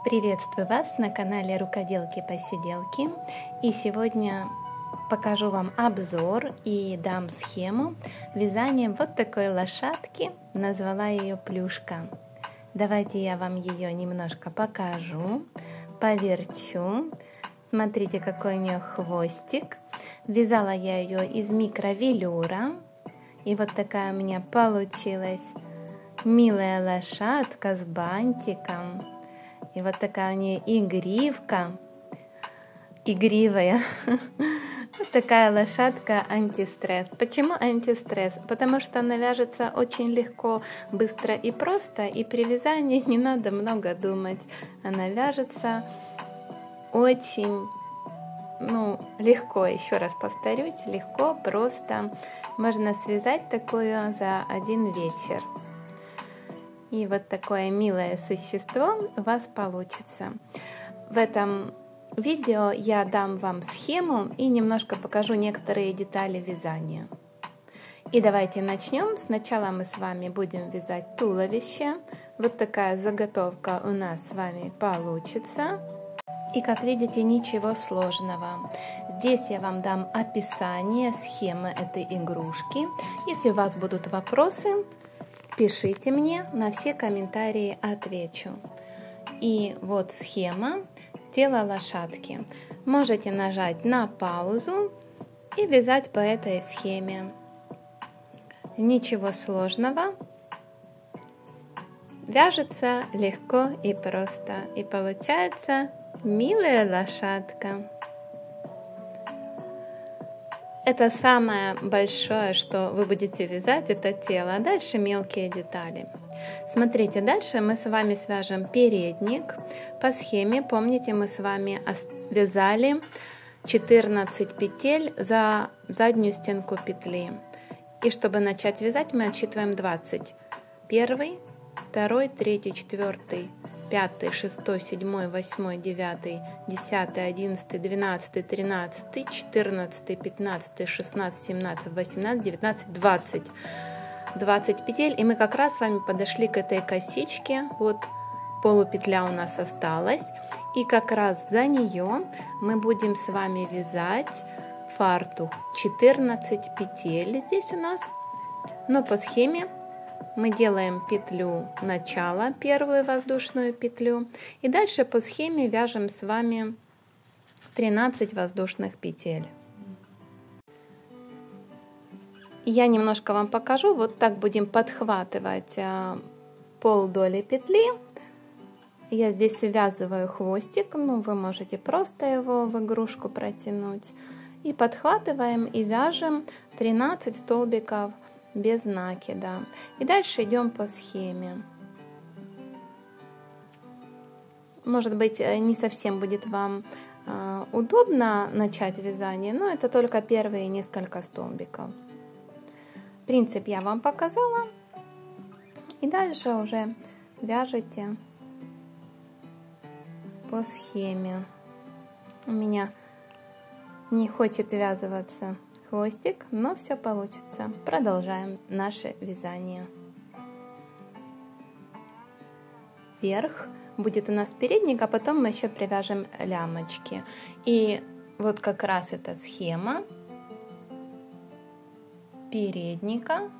Приветствую вас на канале Рукоделки-Посиделки, и сегодня покажу вам обзор и дам схему вязания вот такой лошадки, назвала ее Плюшка. Давайте я вам ее немножко покажу, поверчу. Смотрите, какой у нее хвостик. Вязала я ее из микровелюра, и вот такая у меня получилась милая лошадка с бантиком. И вот такая у нее игривка, игривая. Вот такая лошадка антистресс. Почему антистресс? Потому что она вяжется очень легко, быстро и просто, и при вязании не надо много думать. Она вяжется очень, легко, еще раз повторюсь, легко, просто. Можно связать такую за один вечер. И вот такое милое существо у вас получится. В этом видео я дам вам схему и немножко покажу некоторые детали вязания. И давайте начнем. Сначала мы с вами будем вязать туловище. Вот такая заготовка у нас с вами получится. И как видите, ничего сложного. Здесь я вам дам описание схемы этой игрушки. Если у вас будут вопросы, пишите мне, на все комментарии отвечу. И вот схема тела лошадки. Можете нажать на паузу и вязать по этой схеме. Ничего сложного. Вяжется легко и просто. И получается милая лошадка. Это самое большое, что вы будете вязать, это тело, а дальше мелкие детали. Смотрите, дальше мы с вами свяжем передник. По схеме, помните, мы с вами вязали 14 петель за заднюю стенку петли. И чтобы начать вязать, мы отсчитываем 20. 1, 2, 3, 4, 5, 6, 7, 8, 9, 10, 11, 12, 13, 14, 15, 16, 17, 18, 19, 20. 20 петель. И мы как раз с вами подошли к этой косичке. Вот полупетля у нас осталась. И как раз за нее мы будем с вами вязать фартук. 14 петель здесь у нас. Но по схеме мы делаем петлю начала, первую воздушную петлю, и дальше по схеме вяжем с вами 13 воздушных петель. Я немножко вам покажу, вот так будем подхватывать полдоли петли. Я здесь связываю хвостик, вы можете просто его в игрушку протянуть. И подхватываем и вяжем 13 столбиков без накида. И дальше идем по схеме. Может быть, не совсем будет вам удобно начать вязание, но это только первые несколько столбиков. Принцип я вам показала. И дальше уже вяжете по схеме. У меня не хочет вязываться хвостик, но все получится. Продолжаем наше вязание. Вверх будет у нас передник, а потом мы еще привяжем лямочки. И вот как раз эта схема передника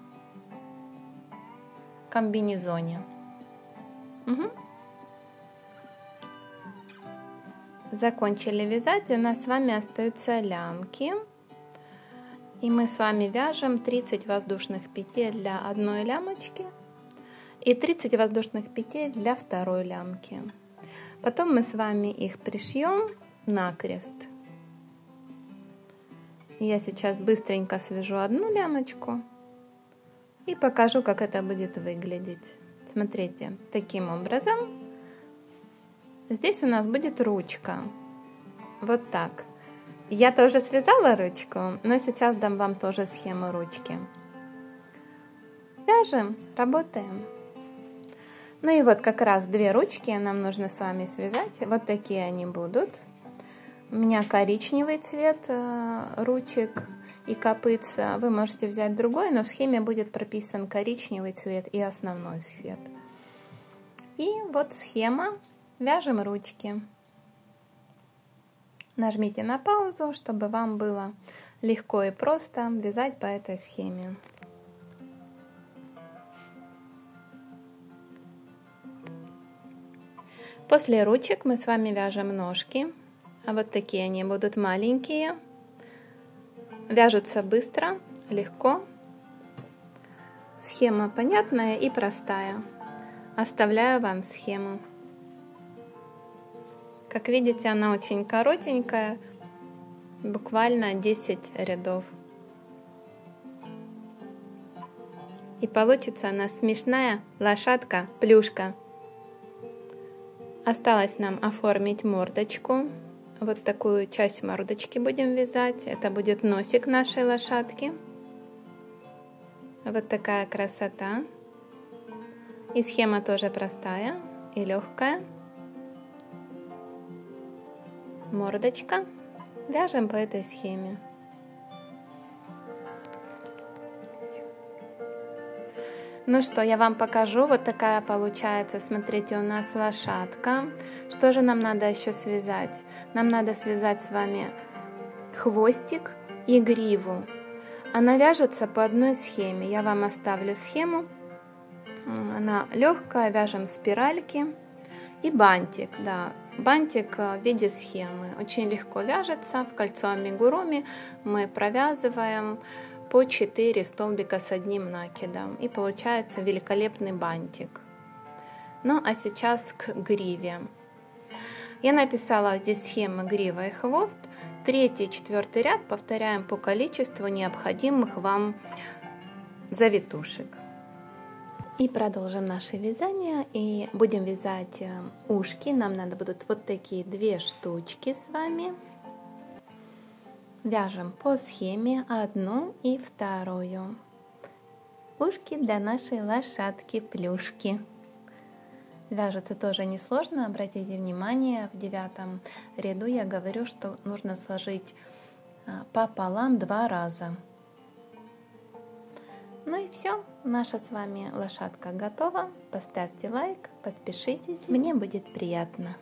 в комбинезоне. Закончили вязать, у нас с вами остаются лямки. И мы с вами вяжем 30 воздушных петель для одной лямочки и 30 воздушных петель для второй лямки. Потом мы с вами их пришьем накрест. Я сейчас быстренько свяжу одну лямочку и покажу, как это будет выглядеть. Смотрите, таким образом. Здесь у нас будет ручка. Вот так. Я тоже связала ручку, но сейчас дам вам тоже схему ручки. Вяжем, работаем. Ну и вот как раз две ручки нам нужно с вами связать. Вот такие они будут. У меня коричневый цвет ручек и копытца. Вы можете взять другой, но в схеме будет прописан коричневый цвет и основной цвет. И вот схема Вяжем ручки. Нажмите на паузу, чтобы вам было легко и просто вязать по этой схеме. После ручек мы с вами вяжем ножки. А вот такие они будут маленькие. Вяжутся быстро, легко. Схема понятная и простая. Оставляю вам схему. Как видите, она очень коротенькая, буквально 10 рядов. И получится она смешная лошадка-плюшка. Осталось нам оформить мордочку. Вот такую часть мордочки будем вязать. Это будет носик нашей лошадки. Вот такая красота. И схема тоже простая и легкая. Мордочка. Вяжем по этой схеме. Ну что, я вам покажу. Вот такая получается, смотрите, у нас лошадка. Что же нам надо еще связать? Нам надо связать с вами хвостик и гриву. Она вяжется по одной схеме. Я вам оставлю схему. Она легкая, вяжем спиральки. И бантик, да, бантик в виде схемы. Очень легко вяжется. В кольцо амигуруми мы провязываем по 4 столбика с одним накидом. И получается великолепный бантик. Ну а сейчас к гриве. Я написала здесь схемы грива и хвост. 3-й и 4-й ряд повторяем по количеству необходимых вам завитушек. И продолжим наше вязание. И будем вязать ушки. Нам надо будут вот такие 2 штучки с вами. Вяжем по схеме 1 и 2. Ушки для нашей лошадки-плюшки. Вяжется тоже несложно. Обратите внимание, в 9 ряду я говорю, что нужно сложить пополам 2 раза. Ну и все, наша с вами лошадка готова. Поставьте лайк, подпишитесь, мне будет приятно.